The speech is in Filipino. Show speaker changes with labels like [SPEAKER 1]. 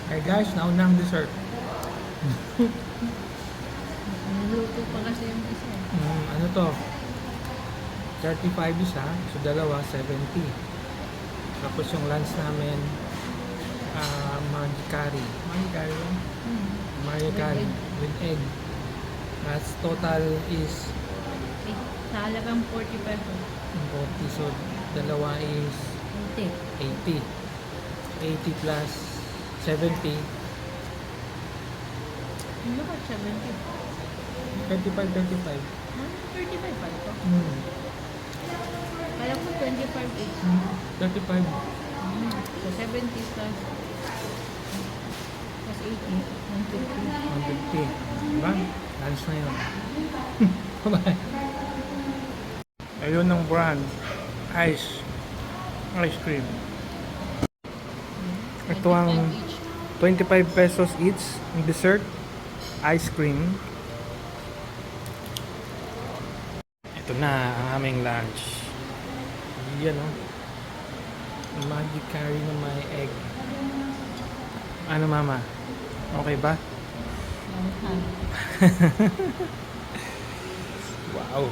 [SPEAKER 1] Hey guys, nauna ang dessert.
[SPEAKER 2] Niluto pa kasi yung isa.
[SPEAKER 1] Ano to? 35 isa, so dalawa, 70. Tapos yung lunch namin, Maggi curry. Maggi curry lang? Maggi curry with egg. That's total is
[SPEAKER 2] Sa halagang 40 pesos.
[SPEAKER 1] 40. So dalawa is
[SPEAKER 2] Hindi.
[SPEAKER 1] 80. 80 plus 70.
[SPEAKER 2] Ano ba? 70?
[SPEAKER 1] 35, 35.
[SPEAKER 2] 35 pa ito. Kala ko 25 each.
[SPEAKER 1] 35.
[SPEAKER 2] So 70 plus 80, 150.
[SPEAKER 1] 150. Diba? Lunch na yun. Bye. Ayun ang brand. Ice cream. Ito ang 25 pesos each ang dessert. Ice cream. Ito na ang aming lunch. Yan o. Maggi curry na may egg. Ano mama? Okay ba? Wow.